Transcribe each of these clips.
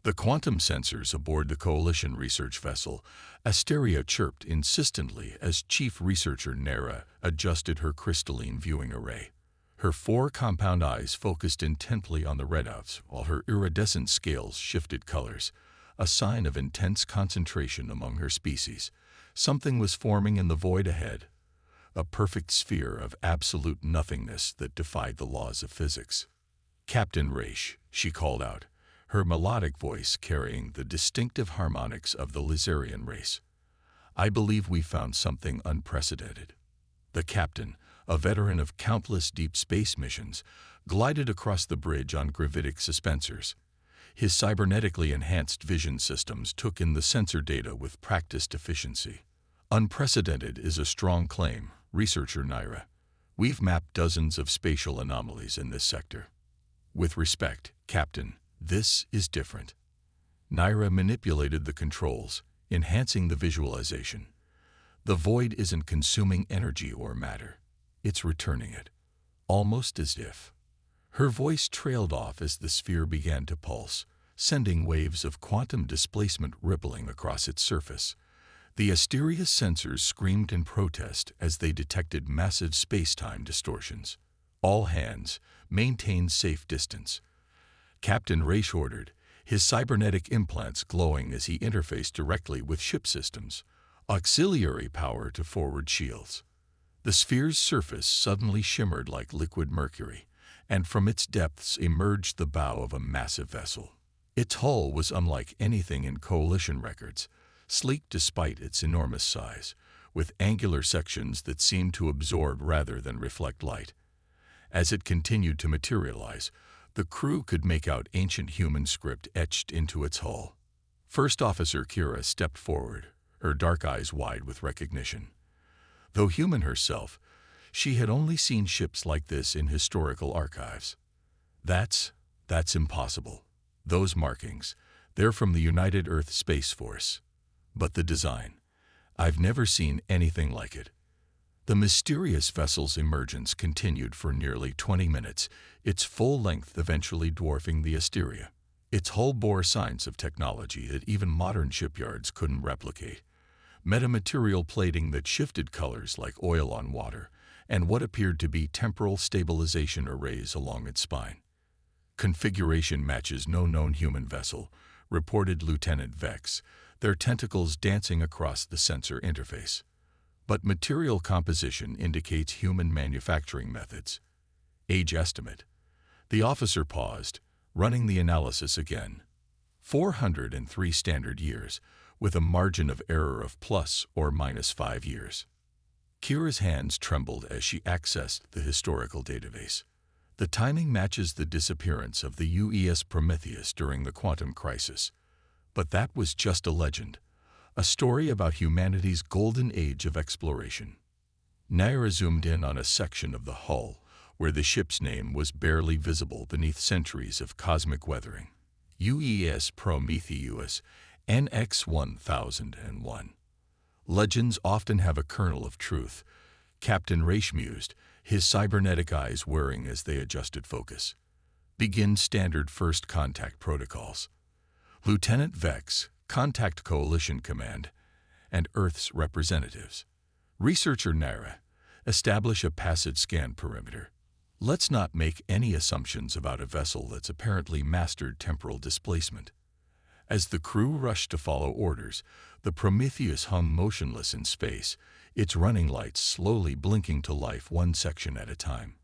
The quantum sensors aboard the Coalition research vessel, Asteria chirped insistently as Chief Researcher Nara adjusted her crystalline viewing array. Her four compound eyes focused intently on the redouts while her iridescent scales shifted colors, a sign of intense concentration among her species. Something was forming in the void ahead, a perfect sphere of absolute nothingness that defied the laws of physics. "Captain Raish," she called out, her melodic voice carrying the distinctive harmonics of the Lizarian race. "I believe we found something unprecedented." The captain, a veteran of countless deep space missions, glided across the bridge on gravitic suspensors. His cybernetically enhanced vision systems took in the sensor data with practiced efficiency. "Unprecedented is a strong claim, Researcher Naira. We've mapped dozens of spatial anomalies in this sector. With respect, Captain, this is different." Naira manipulated the controls, enhancing the visualization. "The void isn't consuming energy or matter. It's returning it, almost as if." Her voice trailed off as the sphere began to pulse, sending waves of quantum displacement rippling across its surface. The Asteria's sensors screamed in protest as they detected massive space-time distortions. "All hands, maintain safe distance," Captain Raish ordered, his cybernetic implants glowing as he interfaced directly with ship systems. Auxiliary power to forward shields. The sphere's surface suddenly shimmered like liquid mercury, and from its depths emerged the bow of a massive vessel. Its hull was unlike anything in Coalition records, sleek despite its enormous size, with angular sections that seemed to absorb rather than reflect light. As it continued to materialize, the crew could make out ancient human script etched into its hull. First Officer Kira stepped forward, her dark eyes wide with recognition. Though human herself, she had only seen ships like this in historical archives. That's impossible. Those markings, they're from the United Earth Space Force. But the design, I've never seen anything like it." The mysterious vessel's emergence continued for nearly 20 minutes, its full length eventually dwarfing the Asteria. Its hull bore signs of technology that even modern shipyards couldn't replicate. Metamaterial plating that shifted colors like oil on water, and what appeared to be temporal stabilization arrays along its spine. "Configuration matches no known human vessel," reported Lieutenant Vex, their tentacles dancing across the sensor interface. "But material composition indicates human manufacturing methods." "Age estimate." The officer paused, running the analysis again. 403 standard years, with a margin of error of plus or minus 5 years. Kira's hands trembled as she accessed the historical database. The timing matches the disappearance of the UES Prometheus during the quantum crisis. But that was just a legend, a story about humanity's golden age of exploration. Naira zoomed in on a section of the hull where the ship's name was barely visible beneath centuries of cosmic weathering. UES Prometheus, NX-1001. Legends often have a kernel of truth, Captain Raish mused, his cybernetic eyes whirring as they adjusted focus. "Begin standard first contact protocols. Lieutenant Vex, contact Coalition Command, and Earth's representatives. Researcher Naira, establish a passage scan perimeter. Let's not make any assumptions about a vessel that's apparently mastered temporal displacement." As the crew rushed to follow orders, the Prometheus hung motionless in space, its running lights slowly blinking to life one section at a time.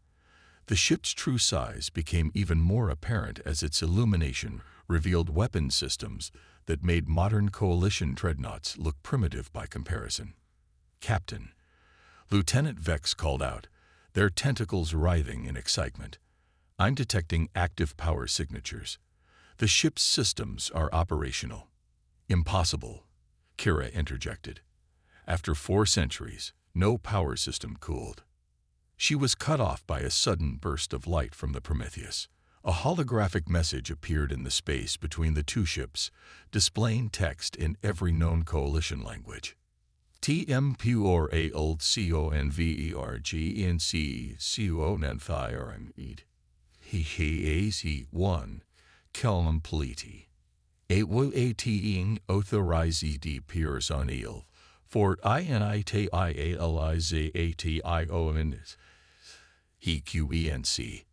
The ship's true size became even more apparent as its illumination revealed weapon systems that made modern Coalition dreadnoughts look primitive by comparison. "Captain," Lieutenant Vex called out, their tentacles writhing in excitement, "I'm detecting active power signatures. The ship's systems are operational." "Impossible," Kira interjected. "After 4 centuries, no power system cooled." She was cut off by a sudden burst of light from the Prometheus. A holographic message appeared in the space between the two ships, displaying text in every known Coalition language. "TMPURA old CONVERGENCCONTHIRM He 1 complete. awating authorized peers unil, for initialization he QENC.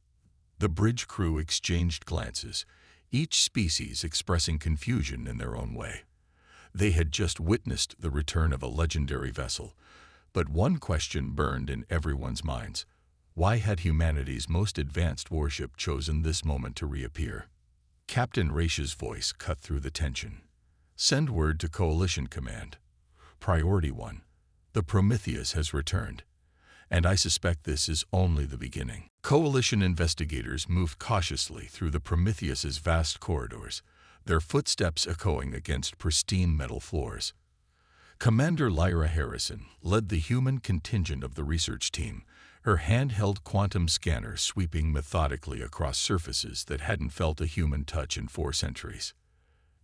The bridge crew exchanged glances, each species expressing confusion in their own way. They had just witnessed the return of a legendary vessel, but one question burned in everyone's minds. Why had humanity's most advanced warship chosen this moment to reappear? Captain Raish's voice cut through the tension. Send word to Coalition Command. Priority 1. The Prometheus has returned, and I suspect this is only the beginning. Coalition investigators moved cautiously through the Prometheus's vast corridors, their footsteps echoing against pristine metal floors. Commander Lyra Harrison led the human contingent of the research team, her handheld quantum scanner sweeping methodically across surfaces that hadn't felt a human touch in 4 centuries.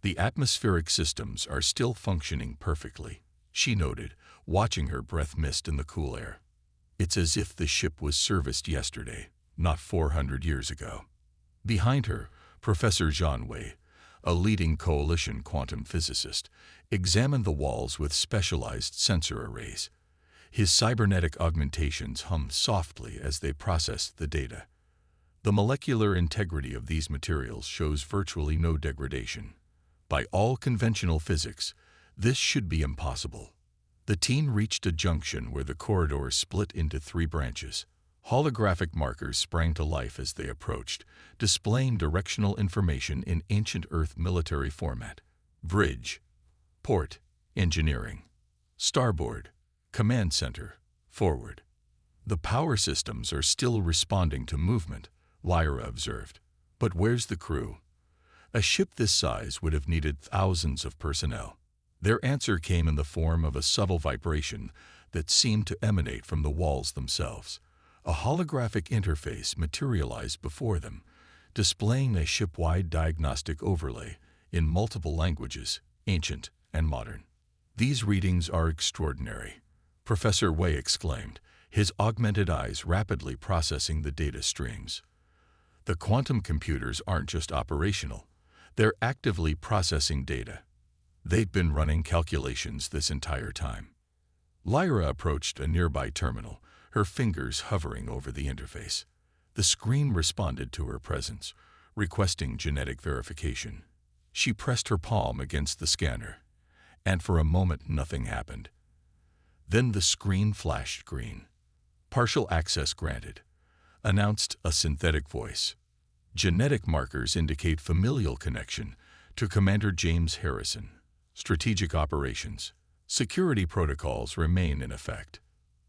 The atmospheric systems are still functioning perfectly, she noted, watching her breath mist in the cool air. It's as if the ship was serviced yesterday, not 400 years ago. Behind her, Professor Jean Wei, a leading coalition quantum physicist, examined the walls with specialized sensor arrays. His cybernetic augmentations hummed softly as they processed the data. The molecular integrity of these materials shows virtually no degradation. By all conventional physics, this should be impossible. The team reached a junction where the corridor split into 3 branches. Holographic markers sprang to life as they approached, displaying directional information in ancient Earth military format. Bridge, port, engineering, starboard, command center, forward. The power systems are still responding to movement, Lyra observed. But where's the crew? A ship this size would have needed thousands of personnel. Their answer came in the form of a subtle vibration that seemed to emanate from the walls themselves. A holographic interface materialized before them, displaying a ship-wide diagnostic overlay in multiple languages, ancient and modern. These readings are extraordinary, Professor Wei exclaimed, his augmented eyes rapidly processing the data streams. The quantum computers aren't just operational, they're actively processing data. They'd been running calculations this entire time. Lyra approached a nearby terminal, her fingers hovering over the interface. The screen responded to her presence, requesting genetic verification. She pressed her palm against the scanner, and for a moment nothing happened. Then the screen flashed green. Partial access granted, announced a synthetic voice. Genetic markers indicate familial connection to Commander James Harrison. Strategic operations. Security protocols remain in effect.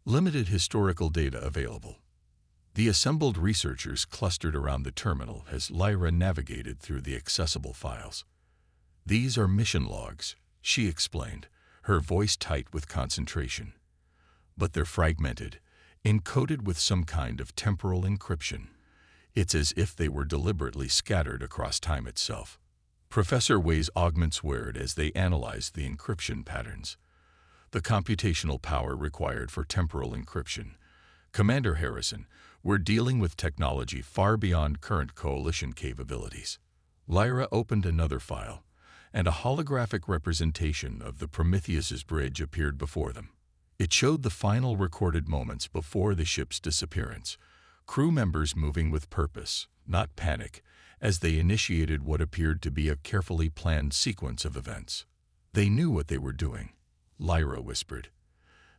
Limited historical data available. The assembled researchers clustered around the terminal as Lyra navigated through the accessible files. These are mission logs, she explained, her voice tight with concentration. But they're fragmented, encoded with some kind of temporal encryption. It's as if they were deliberately scattered across time itself. Professor Wei's augments whirred as they analyzed the encryption patterns. The computational power required for temporal encryption. Commander Harrison, we're dealing with technology far beyond current coalition capabilities. Lyra opened another file, and a holographic representation of the Prometheus's bridge appeared before them. It showed the final recorded moments before the ship's disappearance, crew members moving with purpose, not panic, as they initiated what appeared to be a carefully planned sequence of events. They knew what they were doing, Lyra whispered.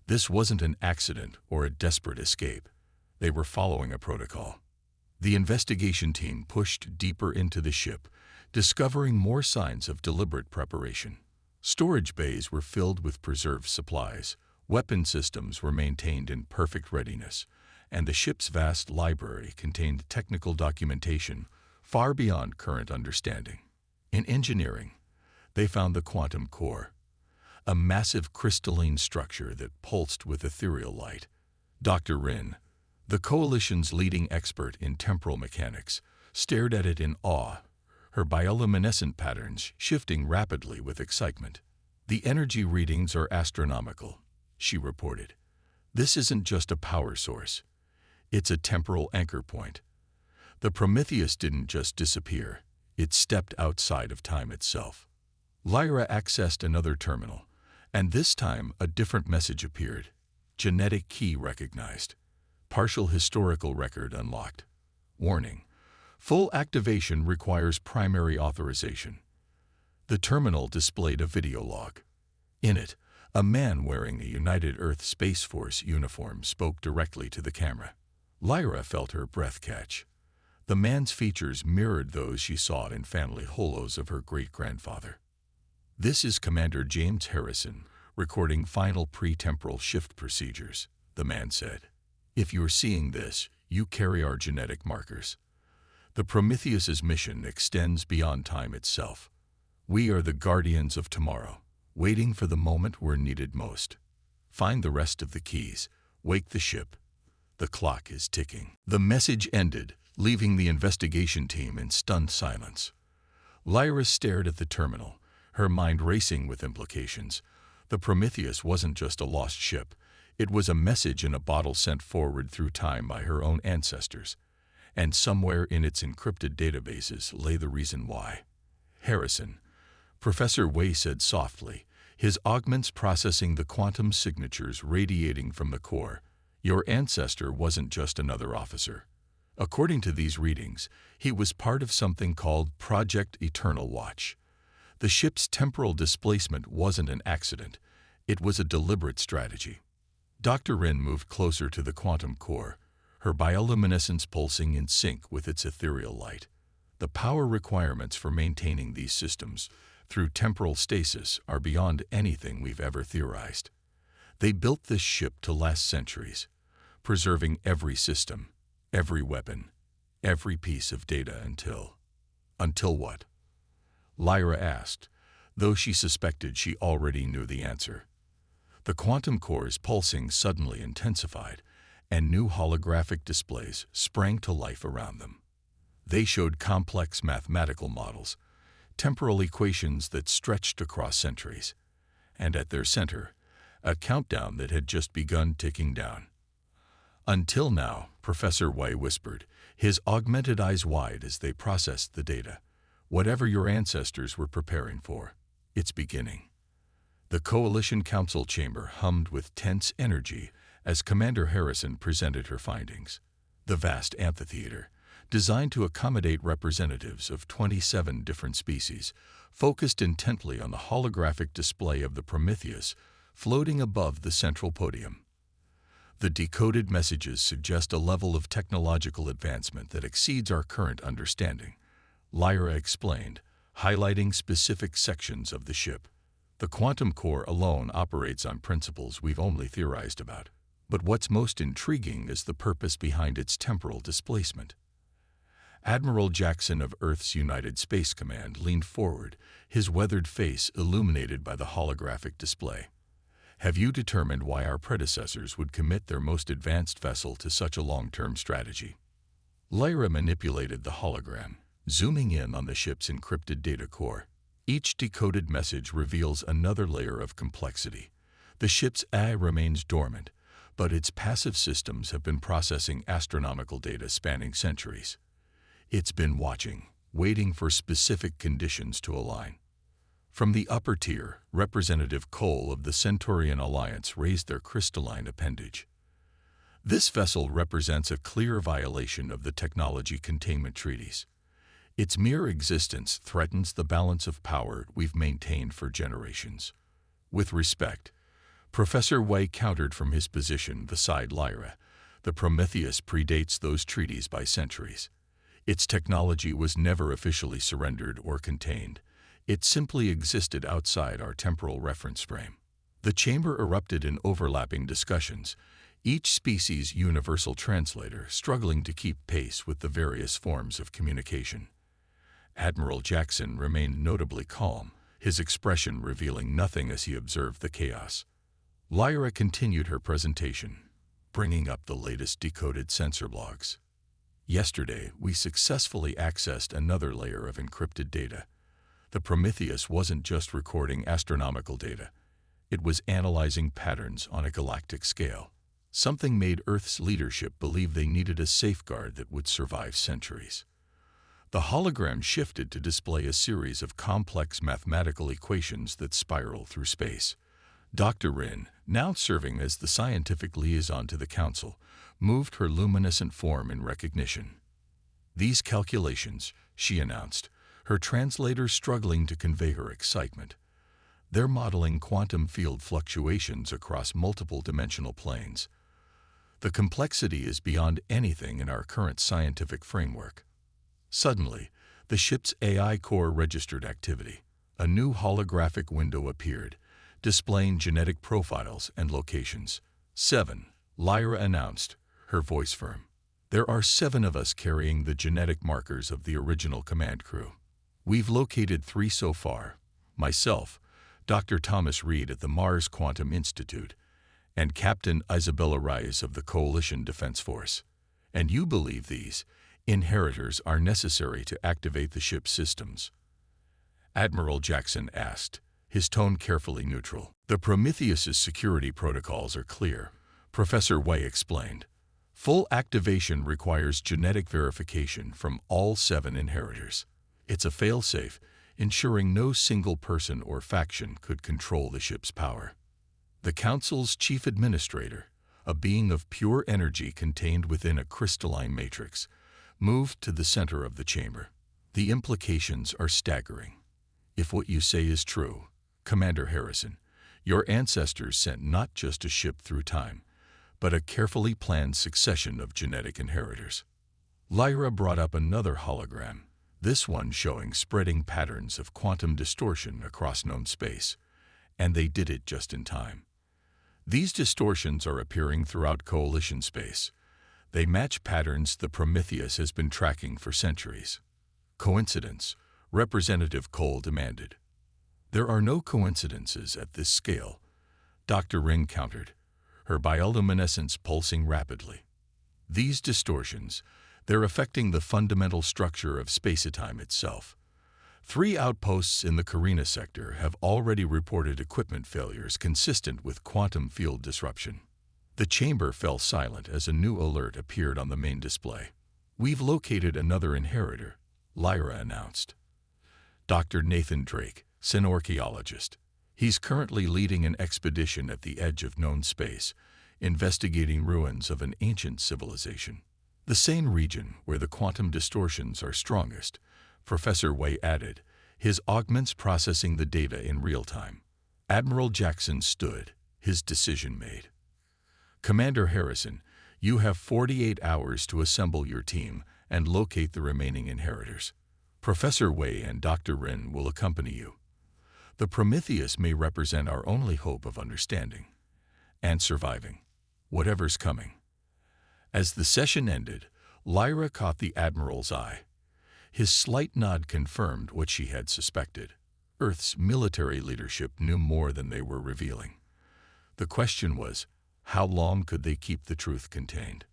This wasn't an accident or a desperate escape. They were following a protocol. The investigation team pushed deeper into the ship, discovering more signs of deliberate preparation. Storage bays were filled with preserved supplies, weapon systems were maintained in perfect readiness, and the ship's vast library contained technical documentation far beyond current understanding. In engineering, they found the quantum core, a massive crystalline structure that pulsed with ethereal light. Dr. Rin, the Coalition's leading expert in temporal mechanics, stared at it in awe, her bioluminescent patterns shifting rapidly with excitement. The energy readings are astronomical, she reported. This isn't just a power source. It's a temporal anchor point. The Prometheus didn't just disappear. It stepped outside of time itself. Lyra accessed another terminal, and this time a different message appeared. Genetic key recognized. Partial historical record unlocked. Warning: full activation requires primary authorization. The terminal displayed a video log. In it, a man wearing a United Earth Space Force uniform spoke directly to the camera. Lyra felt her breath catch. The man's features mirrored those she saw in family holos of her great-grandfather. "This is Commander James Harrison, recording final pre-temporal shift procedures," the man said. "If you're seeing this, you carry our genetic markers. The Prometheus's mission extends beyond time itself. We are the guardians of tomorrow, waiting for the moment we're needed most. Find the rest of the keys. Wake the ship. The clock is ticking." The message ended, leaving the investigation team in stunned silence. Lyra stared at the terminal, her mind racing with implications. The Prometheus wasn't just a lost ship. It was a message in a bottle sent forward through time by her own ancestors. And somewhere in its encrypted databases lay the reason why. "Harrison," Professor Way said softly, his augments processing the quantum signatures radiating from the core. "Your ancestor wasn't just another officer. According to these readings, he was part of something called Project Eternal Watch. The ship's temporal displacement wasn't an accident. It was a deliberate strategy." Dr. Wren moved closer to the quantum core, her bioluminescence pulsing in sync with its ethereal light. "The power requirements for maintaining these systems through temporal stasis are beyond anything we've ever theorized. They built this ship to last centuries, preserving every system, every weapon, every piece of data until..." "Until what?" Lyra asked, though she suspected she already knew the answer. The quantum core's pulsing suddenly intensified, and new holographic displays sprang to life around them. They showed complex mathematical models, temporal equations that stretched across centuries, and at their center, a countdown that had just begun ticking down. "Until now," Professor Way whispered, his augmented eyes wide as they processed the data. "Whatever your ancestors were preparing for, it's beginning." The Coalition Council chamber hummed with tense energy as Commander Harrison presented her findings. The vast amphitheater, designed to accommodate representatives of 27 different species, focused intently on the holographic display of the Prometheus floating above the central podium. The decoded messages suggest a level of technological advancement that exceeds our current understanding, Lyra explained, highlighting specific sections of the ship. "The quantum core alone operates on principles we've only theorized about. But what's most intriguing is the purpose behind its temporal displacement." Admiral Jackson of Earth's United Space Command leaned forward, his weathered face illuminated by the holographic display. "Have you determined why our predecessors would commit their most advanced vessel to such a long-term strategy?" Lyra manipulated the hologram, zooming in on the ship's encrypted data core. Each decoded message reveals another layer of complexity. The ship's AI remains dormant, but its passive systems have been processing astronomical data spanning centuries. It's been watching, waiting for specific conditions to align. From the upper tier, Representative Cole of the Centaurian Alliance raised their crystalline appendage. "This vessel represents a clear violation of the technology containment treaties. Its mere existence threatens the balance of power we've maintained for generations." With respect, Professor Way countered from his position beside Lyra. "The Prometheus predates those treaties by centuries. Its technology was never officially surrendered or contained. It simply existed outside our temporal reference frame." The chamber erupted in overlapping discussions, each species' universal translator struggling to keep pace with the various forms of communication. Admiral Jackson remained notably calm, his expression revealing nothing as he observed the chaos. Lyra continued her presentation, bringing up the latest decoded sensor logs. "Yesterday, we successfully accessed another layer of encrypted data. The Prometheus wasn't just recording astronomical data. It was analyzing patterns on a galactic scale. Something made Earth's leadership believe they needed a safeguard that would survive centuries. The hologram shifted to display a series of complex mathematical equations that spiral through space. Dr. Rin, now serving as the scientific liaison to the council, moved her luminescent form in recognition. "These calculations," she announced, her translator struggling to convey her excitement. "They're modeling quantum field fluctuations across multiple dimensional planes. The complexity is beyond anything in our current scientific framework." Suddenly, the ship's AI core registered activity. A new holographic window appeared, displaying genetic profiles and locations. "7, Lyra announced, her voice firm. "There are 7 of us carrying the genetic markers of the original command crew. We've located 3 so far. Myself, Dr. Thomas Reed at the Mars Quantum Institute, and Captain Isabella Reyes of the Coalition Defense Force. And you believe these inheritors are necessary to activate the ship's systems?" Admiral Jackson asked, his tone carefully neutral. "The Prometheus's security protocols are clear," Professor Wei explained. "Full activation requires genetic verification from all 7 inheritors. It's a failsafe, ensuring no single person or faction could control the ship's power." The Council's chief administrator, a being of pure energy contained within a crystalline matrix, moved to the center of the chamber. "The implications are staggering. If what you say is true, Commander Harrison, your ancestors sent not just a ship through time, but a carefully planned succession of genetic inheritors." Lyra brought up another hologram, this one showing spreading patterns of quantum distortion across known space, and they did it just in time. "These distortions are appearing throughout Coalition space. They match patterns the Prometheus has been tracking for centuries." "Coincidence?" Representative Cole demanded. "There are no coincidences at this scale," Dr. Ring countered, her bioluminescence pulsing rapidly. "These distortions, they're affecting the fundamental structure of space-time itself. 3 outposts in the Carina sector have already reported equipment failures consistent with quantum field disruption." The chamber fell silent as a new alert appeared on the main display. "We've located another inheritor," Lyra announced. Dr. Nathan Drake, synorchaeologist. He's currently leading an expedition at the edge of known space, investigating ruins of an ancient civilization. "The same region where the quantum distortions are strongest," Professor Wei added, his augments processing the data in real time. Admiral Jackson stood, his decision made. "Commander Harrison, you have 48 hours to assemble your team and locate the remaining inheritors. Professor Wei and Dr. Rin will accompany you. The Prometheus may represent our only hope of understanding and surviving whatever's coming." As the session ended, Lyra caught the Admiral's eye. His slight nod confirmed what she had suspected. Earth's military leadership knew more than they were revealing. The question was, how long could they keep the truth contained?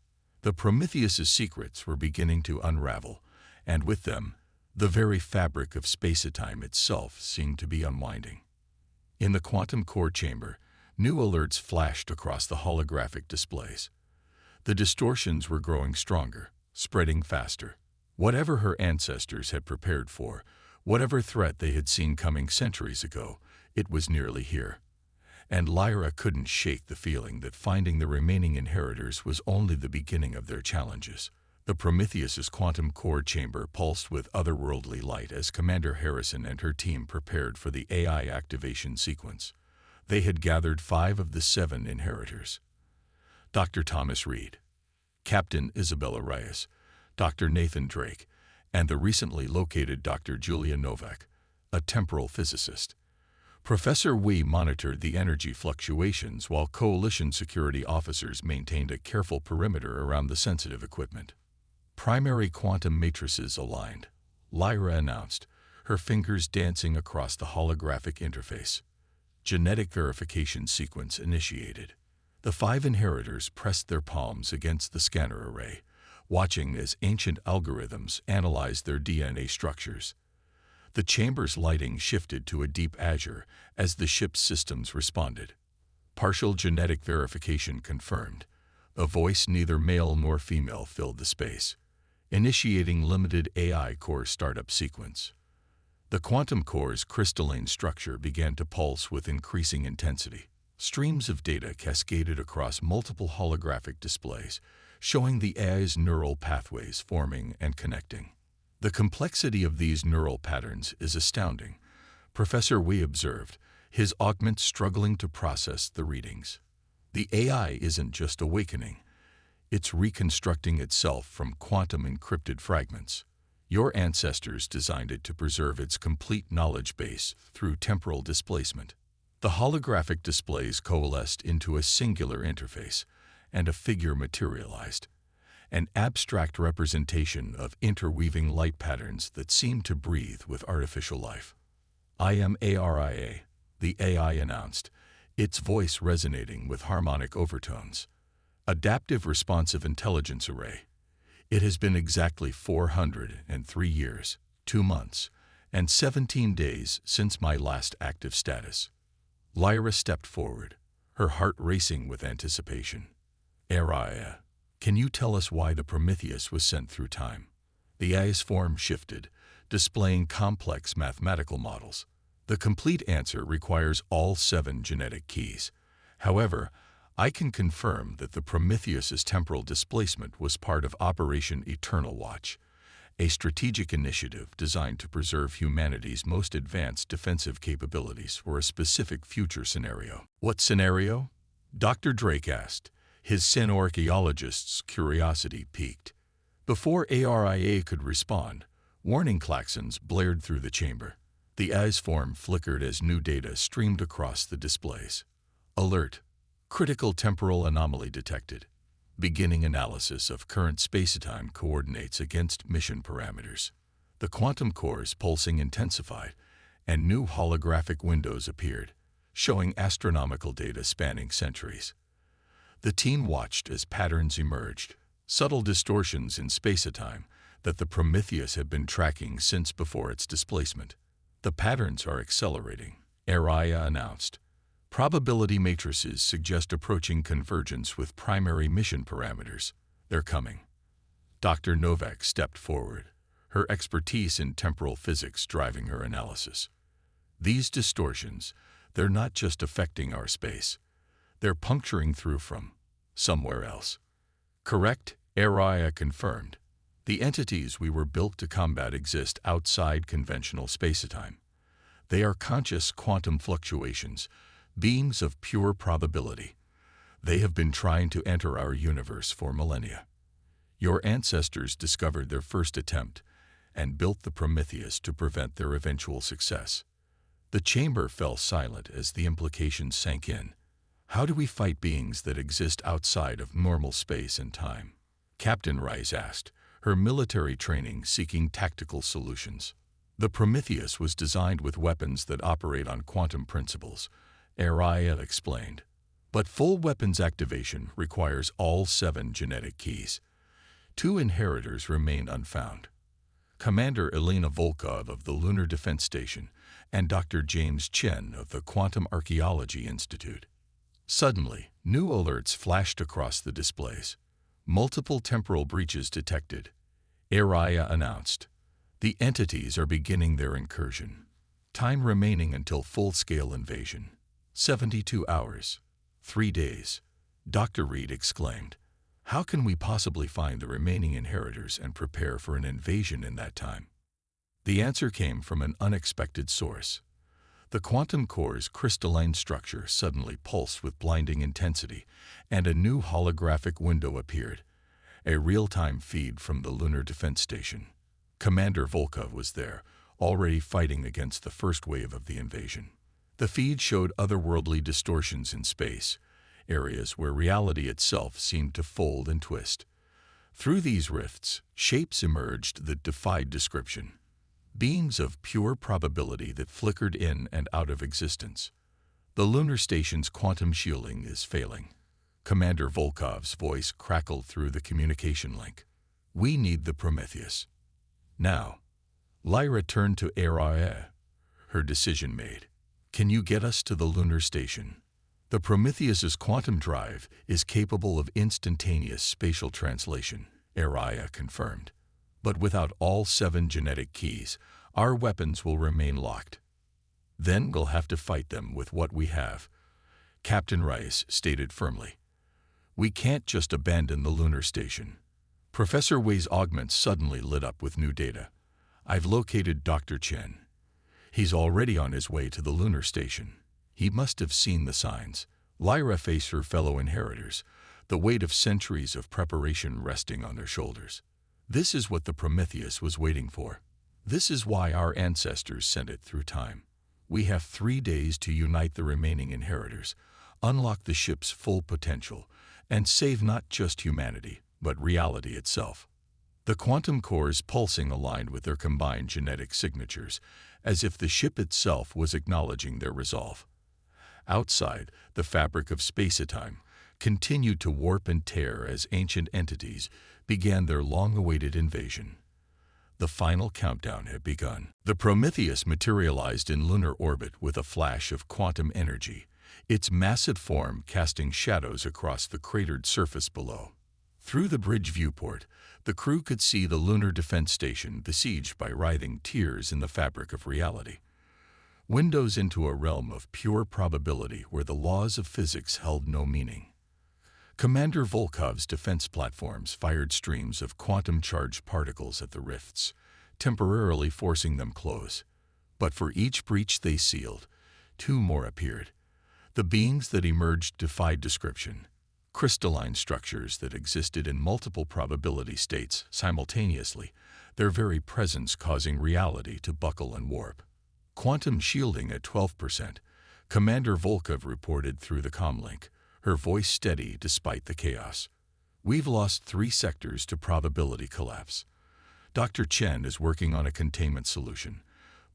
The Prometheus's secrets were beginning to unravel, and with them, the very fabric of space-time itself seemed to be unwinding. In the quantum core chamber, new alerts flashed across the holographic displays. The distortions were growing stronger, spreading faster. Whatever her ancestors had prepared for, whatever threat they had seen coming centuries ago, it was nearly here. And Lyra couldn't shake the feeling that finding the remaining inheritors was only the beginning of their challenges. The Prometheus's quantum core chamber pulsed with otherworldly light as Commander Harrison and her team prepared for the AI activation sequence. They had gathered 5 of the 7 inheritors. Dr. Thomas Reed, Captain Isabella Reyes, Dr. Nathan Drake, and the recently located Dr. Julia Novak, a temporal physicist. Professor Wei monitored the energy fluctuations while Coalition security officers maintained a careful perimeter around the sensitive equipment. "Primary quantum matrices aligned," Lyra announced, her fingers dancing across the holographic interface. Genetic verification sequence initiated. The 5 inheritors pressed their palms against the scanner array, watching as ancient algorithms analyzed their DNA structures. The chamber's lighting shifted to a deep azure as the ship's systems responded. Partial genetic verification confirmed. A voice neither male nor female filled the space. initiating limited AI core startup sequence. The quantum core's crystalline structure began to pulse with increasing intensity. Streams of data cascaded across multiple holographic displays, showing the AI's neural pathways forming and connecting. The complexity of these neural patterns is astounding, Professor Wei observed, his augment struggling to process the readings. The AI isn't just awakening, it's reconstructing itself from quantum-encrypted fragments. Your ancestors designed it to preserve its complete knowledge base through temporal displacement. The holographic displays coalesced into a singular interface, and a figure materialized, an abstract representation of interweaving light patterns that seemed to breathe with artificial life. "I am ARIA," the AI announced, its voice resonating with harmonic overtones. Adaptive Responsive Intelligence Array. It has been exactly 403 years, 2 months, and 17 days since my last active status. Lyra stepped forward, her heart racing with anticipation. "Araya, can you tell us why the Prometheus was sent through time?" The AI's form shifted, displaying complex mathematical models. The complete answer requires all 7 genetic keys. However, I can confirm that the Prometheus's temporal displacement was part of Operation Eternal Watch, a strategic initiative designed to preserve humanity's most advanced defensive capabilities for a specific future scenario. "What scenario?" Dr. Drake asked, his archaeologist's curiosity piqued. Before ARIA could respond, warning klaxons blared through the chamber. The AI's form flickered as new data streamed across the displays. "Alert! Critical temporal anomaly detected. Beginning analysis of current spacetime coordinates against mission parameters." The quantum core's pulsing intensified, and new holographic windows appeared, showing astronomical data spanning centuries. The team watched as patterns emerged, subtle distortions in spacetime that the Prometheus had been tracking since before its displacement. "The patterns are accelerating," Araya announced. "Probability matrices suggest approaching convergence with primary mission parameters. They're coming." Dr. Novak stepped forward, her expertise in temporal physics driving her analysis. "These distortions, they're not just affecting our space. They're puncturing through from somewhere else." "Correct," Araya confirmed. "The entities we were built to combat exist outside conventional spacetime. They are conscious quantum fluctuations, beams of pure probability. They have been trying to enter our universe for millennia. Your ancestors discovered their first attempt and built the Prometheus to prevent their eventual success." The chamber fell silent as the implications sank in. How do we fight beings that exist outside of normal space and time? Captain Rice asked, her military training seeking tactical solutions. The Prometheus was designed with weapons that operate on quantum principles, Araya explained. But full weapons activation requires all 7 genetic keys. 2 inheritors remain unfound. Commander Elena Volkov of the Lunar Defense Station and Dr. James Chen of the Quantum Archaeology Institute. Suddenly, new alerts flashed across the displays. "Multiple temporal breaches detected," Araya announced. "The entities are beginning their incursion. Time remaining until full-scale invasion. 72 hours. 3 days. Dr. Reed exclaimed. "How can we possibly find the remaining inheritors and prepare for an invasion in that time?" The answer came from an unexpected source. The quantum core's crystalline structure suddenly pulsed with blinding intensity, and a new holographic window appeared, a real-time feed from the Lunar Defense Station. Commander Volkov was there, already fighting against the first wave of the invasion. The feed showed otherworldly distortions in space, areas where reality itself seemed to fold and twist. Through these rifts, shapes emerged that defied description. Beings of pure probability that flickered in and out of existence. "The lunar station's quantum shielding is failing." Commander Volkov's voice crackled through the communication link. "We need the Prometheus. Now." Lyra turned to Araya, her decision made. "Can you get us to the lunar station?" "The Prometheus's quantum drive is capable of instantaneous spatial translation," Araya confirmed. But without all 7 genetic keys, our weapons will remain locked. Then we'll have to fight them with what we have, Captain Rice stated firmly. We can't just abandon the lunar station. Professor Wei's augments suddenly lit up with new data. I've located Dr. Chen. He's already on his way to the lunar station. He must have seen the signs. Lyra faced her fellow inheritors, the weight of centuries of preparation resting on their shoulders. This is what the Prometheus was waiting for. This is why our ancestors sent it through time. We have 3 days to unite the remaining inheritors, unlock the ship's full potential, and save not just humanity, but reality itself. The quantum cores pulsing aligned with their combined genetic signatures, as if the ship itself was acknowledging their resolve. Outside, the fabric of space-time continued to warp and tear as ancient entities began their long-awaited invasion. The final countdown had begun. The Prometheus materialized in lunar orbit with a flash of quantum energy, its massive form casting shadows across the cratered surface below. Through the bridge viewport, the crew could see the lunar defense station besieged by writhing tiers in the fabric of reality. Windows into a realm of pure probability where the laws of physics held no meaning. Commander Volkov's defense platforms fired streams of quantum-charged particles at the rifts, temporarily forcing them close. But for each breach they sealed, 2 more appeared. The beings that emerged defied description, crystalline structures that existed in multiple probability states simultaneously, their very presence causing reality to buckle and warp. Quantum shielding at 12%, Commander Volkov reported through the comlink, her voice steady despite the chaos. We've lost 3 sectors to probability collapse. Dr. Chen is working on a containment solution,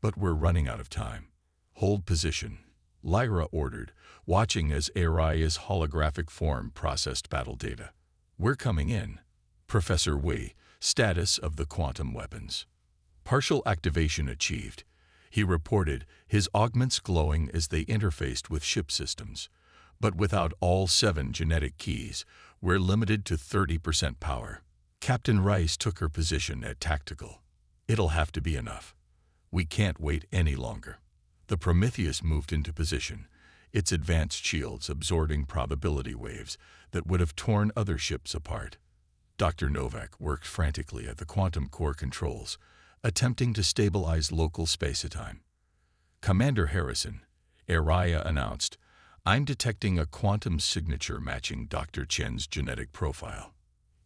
but we're running out of time. Hold position, Lyra ordered, watching as Araya's holographic form processed battle data. We're coming in. Professor Wei, status of the quantum weapons. Partial activation achieved. He reported, his augments glowing as they interfaced with ship systems. But without all 7 genetic keys, we're limited to 30% power. Captain Rice took her position at tactical. It'll have to be enough. We can't wait any longer. The Prometheus moved into position, its advanced shields absorbing probability waves that would have torn other ships apart. Dr. Novak worked frantically at the quantum core controls, attempting to stabilize local space-time. Commander Harrison, Araya announced, I'm detecting a quantum signature matching Dr. Chen's genetic profile.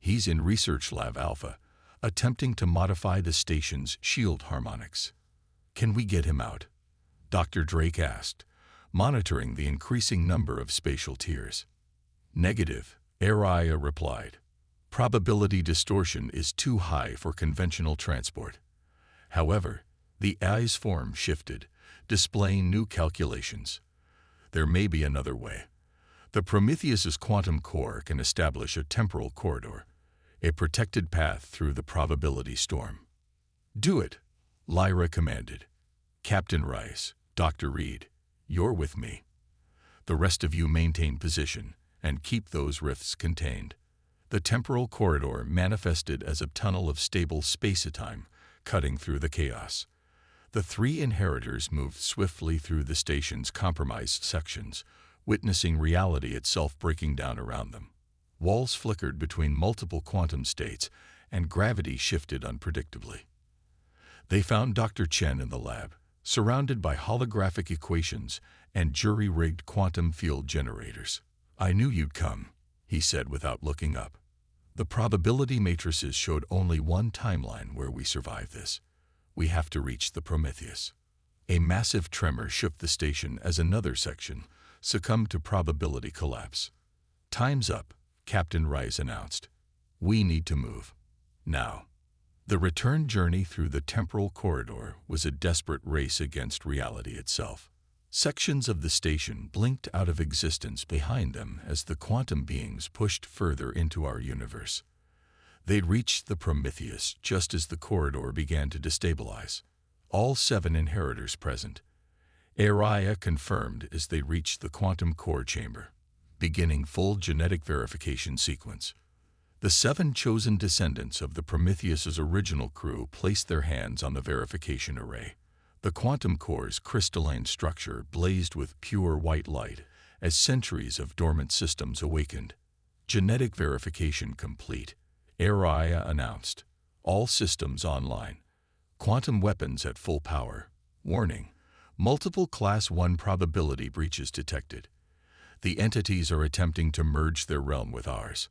He's in Research Lab Alpha, attempting to modify the station's shield harmonics. Can we get him out? Dr. Drake asked, monitoring the increasing number of spatial tiers. Negative, Araya replied. Probability distortion is too high for conventional transport. However, the AI's form shifted, displaying new calculations. There may be another way. The Prometheus's quantum core can establish a temporal corridor, a protected path through the probability storm. Do it, Lyra commanded. Captain Rice, Dr. Reed, you're with me. The rest of you maintain position and keep those rifts contained. The temporal corridor manifested as a tunnel of stable space-time, cutting through the chaos. The 3 inheritors moved swiftly through the station's compromised sections, witnessing reality itself breaking down around them. Walls flickered between multiple quantum states, and gravity shifted unpredictably. They found Dr. Chen in the lab, surrounded by holographic equations and jury-rigged quantum field generators. I knew you'd come, he said without looking up. The probability matrices showed only one timeline where we survive this. We have to reach the Prometheus. A massive tremor shook the station as another section succumbed to probability collapse. Time's up, Captain Rice announced. We need to move. Now. The return journey through the temporal corridor was a desperate race against reality itself. Sections of the station blinked out of existence behind them as the quantum beings pushed further into our universe. They'd reached the Prometheus just as the corridor began to destabilize. All 7 inheritors present. Araya confirmed as they reached the quantum core chamber, beginning full genetic verification sequence. The 7 chosen descendants of the Prometheus's original crew placed their hands on the verification array. The quantum core's crystalline structure blazed with pure white light as centuries of dormant systems awakened. Genetic verification complete, Araya announced. All systems online. Quantum weapons at full power. Warning: multiple Class 1 probability breaches detected. The entities are attempting to merge their realm with ours.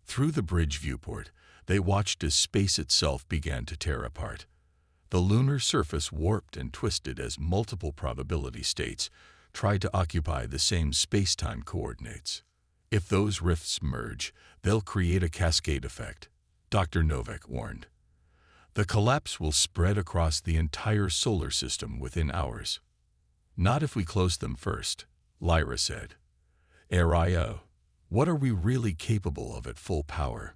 Through the bridge viewport, they watched as space itself began to tear apart. The lunar surface warped and twisted as multiple probability states tried to occupy the same space-time coordinates. If those rifts merge, they'll create a cascade effect, Dr. Novak warned. The collapse will spread across the entire solar system within hours. Not if we close them first, Lyra said. Araya, what are we really capable of at full power?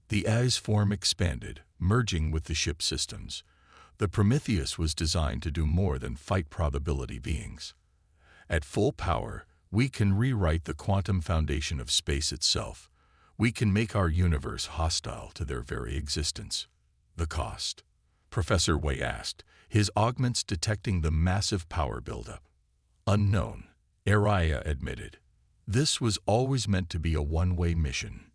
The AI's form expanded, merging with the ship's systems. The Prometheus was designed to do more than fight probability beings. At full power, we can rewrite the quantum foundation of space itself. We can make our universe hostile to their very existence. The cost? Professor Wei asked, his augments detecting the massive power buildup. Unknown, Araya admitted. This was always meant to be a one-way mission.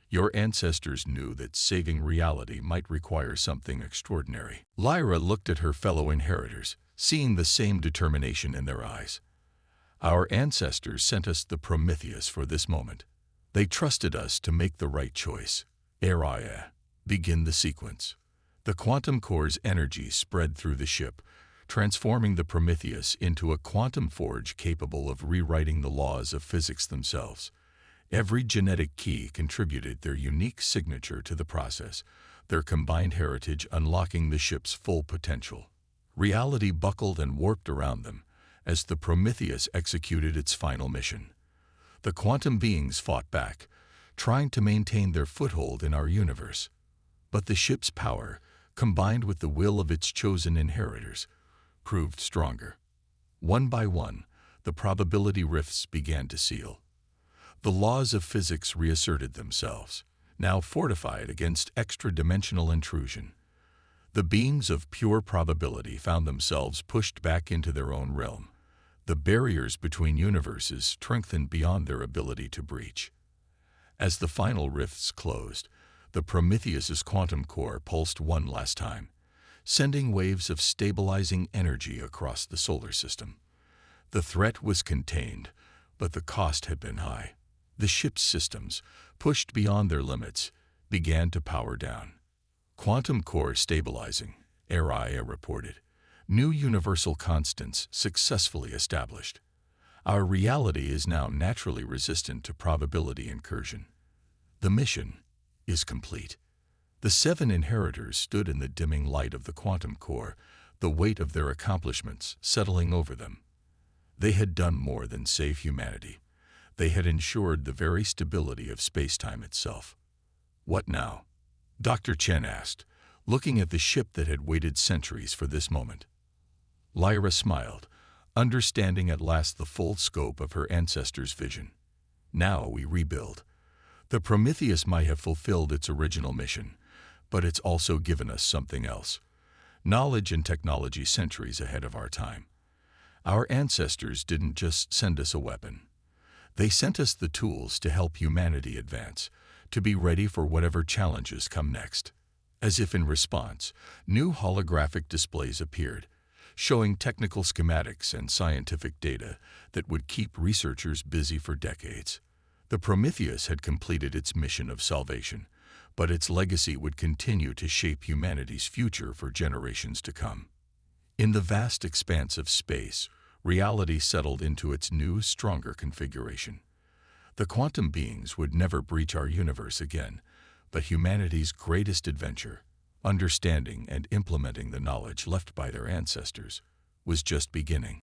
Your ancestors knew that saving reality might require something extraordinary. Lyra looked at her fellow inheritors, seeing the same determination in their eyes. Our ancestors sent us the Prometheus for this moment. They trusted us to make the right choice. Araya, begin the sequence. The quantum core's energy spread through the ship, transforming the Prometheus into a quantum forge capable of rewriting the laws of physics themselves. Every genetic key contributed their unique signature to the process, their combined heritage unlocking the ship's full potential. Reality buckled and warped around them as the Prometheus executed its final mission. The quantum beings fought back, trying to maintain their foothold in our universe. But the ship's power, combined with the will of its chosen inheritors, proved stronger. One by one, the probability rifts began to seal. The laws of physics reasserted themselves, now fortified against extra-dimensional intrusion. The beings of pure probability found themselves pushed back into their own realm. The barriers between universes strengthened beyond their ability to breach. As the final rifts closed, the Prometheus's quantum core pulsed one last time, sending waves of stabilizing energy across the solar system. The threat was contained, but the cost had been high. The ship's systems, pushed beyond their limits, began to power down. Quantum core stabilizing, Araya reported. New universal constants successfully established. Our reality is now naturally resistant to probability incursion. The mission is complete. The 7 inheritors stood in the dimming light of the quantum core, the weight of their accomplishments settling over them. They had done more than save humanity. They had ensured the very stability of space-time itself. What now? Dr. Chen asked, looking at the ship that had waited centuries for this moment. Lyra smiled, understanding at last the full scope of her ancestors' vision. Now we rebuild. The Prometheus might have fulfilled its original mission, but it's also given us something else. Knowledge and technology centuries ahead of our time. Our ancestors didn't just send us a weapon. They sent us the tools to help humanity advance, to be ready for whatever challenges come next. As if in response, new holographic displays appeared, showing technical schematics and scientific data that would keep researchers busy for decades. The Prometheus had completed its mission of salvation, but its legacy would continue to shape humanity's future for generations to come. In the vast expanse of space, reality settled into its new, stronger configuration. The quantum beings would never breach our universe again, but humanity's greatest adventure, understanding and implementing the knowledge left by their ancestors, was just beginning.